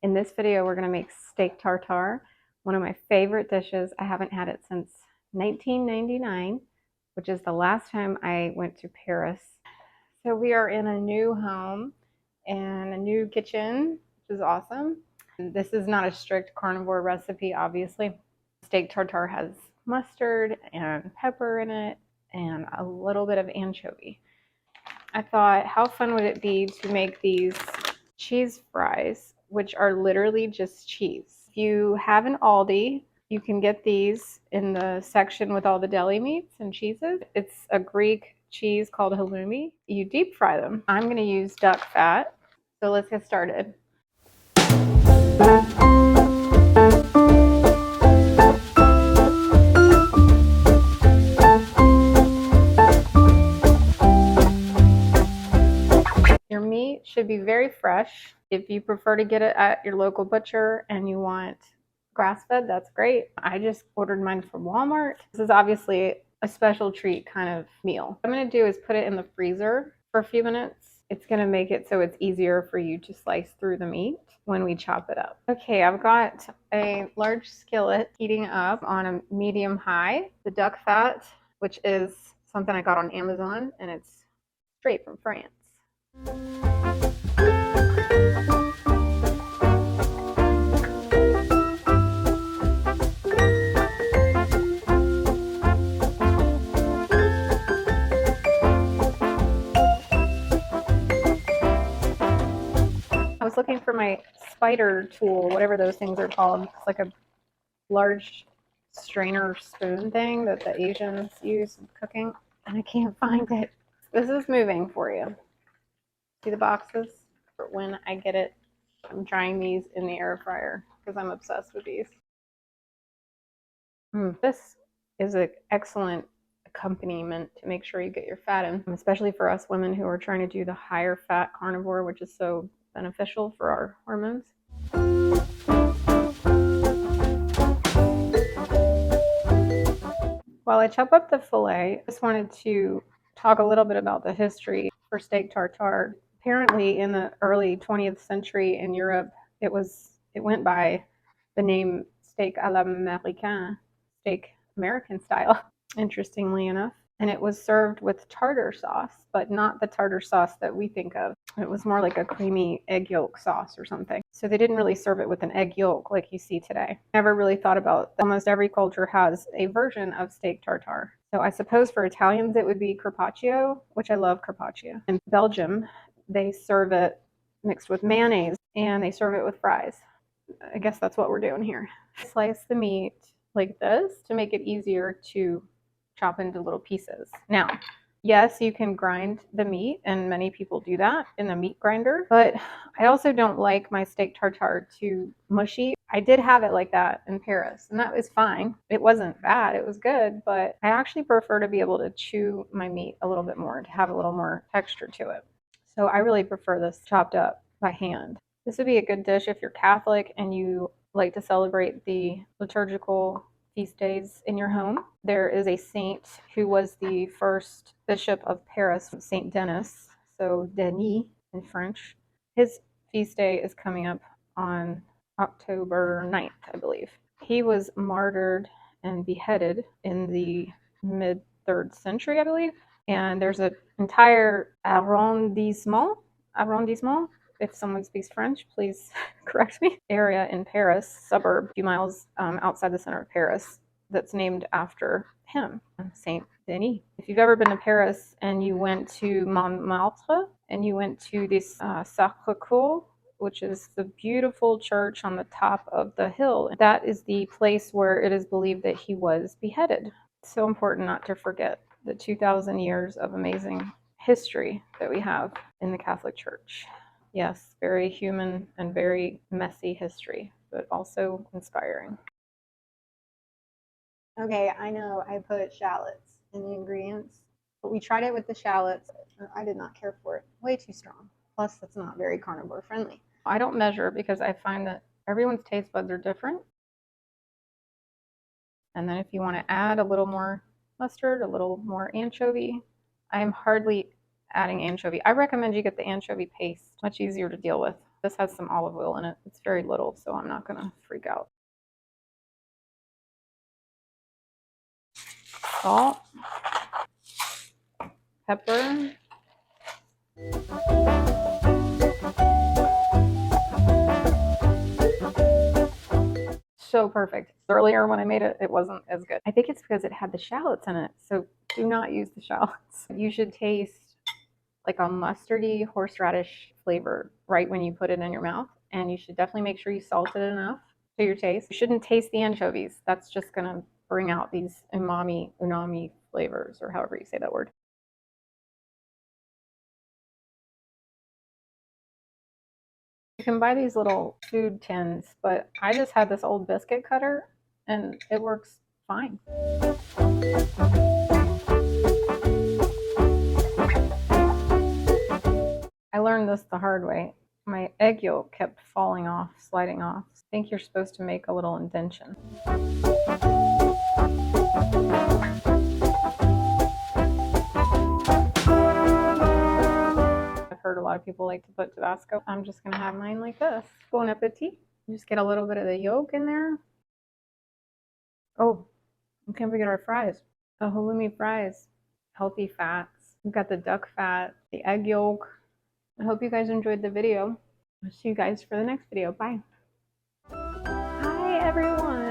In this video, we're going to make steak tartare, one of my favorite dishes. I haven't had it since 1999, which is the last time I went to Paris. So we are in a new home and a new kitchen, which is awesome. This is not a strict carnivore recipe, obviously. Steak tartare has mustard and pepper in it and a little bit of anchovy. I thought, how fun would it be to make these cheese fries, which are literally just cheese. If you have an Aldi, you can get these in the section with all the deli meats and cheeses. It's a Greek cheese called halloumi. You deep fry them. I'm going to use duck fat. So let's get started. Your meat should be very fresh. If you prefer to get it at your local butcher and you want grass-fed, that's great. I just ordered mine from Walmart. This is obviously a special treat kind of meal. What I'm going to do is put it in the freezer for a few minutes. It's going to make it so it's easier for you to slice through the meat when we chop it up. Okay, I've got a large skillet heating up on a medium high. The duck fat, which is something I got on Amazon, and it's straight from France. I was looking for my spider tool, whatever those things are called. It's like a large strainer spoon thing that the Asians use in cooking, and I can't find it. This is moving for you. See the boxes? For when I get it, I'm trying these in the air fryer because I'm obsessed with these. This is an excellent accompaniment to make sure you get your fat in, especially for us women who are trying to do the higher fat carnivore, which is so beneficial for our hormones. While I chop up the filet, I just wanted to talk a little bit about the history for steak tartare. Apparently, in the early 20th century in Europe, it went by the name steak à l'américaine, steak American style, interestingly enough. And it was served with tartar sauce, but not the tartar sauce that we think of. It was more like a creamy egg yolk sauce or something. So they didn't really serve it with an egg yolk like you see today. Never really thought about that. Almost every culture has a version of steak tartare. So I suppose for Italians it would be carpaccio, which I love carpaccio. In Belgium, they serve it mixed with mayonnaise and they serve it with fries. I guess that's what we're doing here. Slice the meat like this to make it easier to chop into little pieces. Now, yes, you can grind the meat, and many people do that in the meat grinder, but I also don't like my steak tartare too mushy. I did have it like that in Paris, and that was fine. It wasn't bad, it was good, but I actually prefer to be able to chew my meat a little bit more, to have a little more texture to it. So I really prefer this chopped up by hand. This would be a good dish if you're Catholic and you like to celebrate the liturgical feast days in your home. There is a saint who was the first bishop of Paris, Saint Denis, so Denis in French. His feast day is coming up on October 9th, I believe. He was martyred and beheaded in the mid 3rd century, I believe. And there's an entire arrondissement, if someone speaks French, please correct me, area in Paris, suburb, a few miles outside the center of Paris, that's named after him, Saint Denis. If you've ever been to Paris and you went to Montmartre and you went to this Sacré-Cœur, which is the beautiful church on the top of the hill, that is the place where it is believed that he was beheaded. It's so important not to forget the 2,000 years of amazing history that we have in the Catholic Church. Yes, very human and very messy history, but also inspiring. Okay, I know I put shallots in the ingredients, but we tried it with the shallots. I did not care for it. Way too strong. Plus, it's not very carnivore friendly. I don't measure because I find that everyone's taste buds are different. And then if you want to add a little more mustard, a little more anchovy, I'm hardly adding anchovy. I recommend you get the anchovy paste. Much easier to deal with This has some olive oil in it. It's very little, so I'm not gonna freak out. Salt, pepper. So perfect. Earlier when I made it, it wasn't as good. I think it's because it had the shallots in it. So do not use the shallots. You should taste like a mustardy horseradish flavor right when you put it in your mouth. And you should definitely make sure you salt it enough to your taste. You shouldn't taste the anchovies. That's just gonna bring out these unami flavors, or however you say that word. You can buy these little food tins, but I just had this old biscuit cutter and it works fine. I learned this the hard way. My egg yolk kept falling off, sliding off. I think you're supposed to make a little indentation. I've heard a lot of people like to put Tabasco. I'm just gonna have mine like this. Bon appetit. Just get a little bit of the yolk in there. Oh, we can't forget our fries. The halloumi fries. Healthy fats. We've got the duck fat, the egg yolk. I hope you guys enjoyed the video. I'll see you guys for the next video. Bye. Hi, everyone.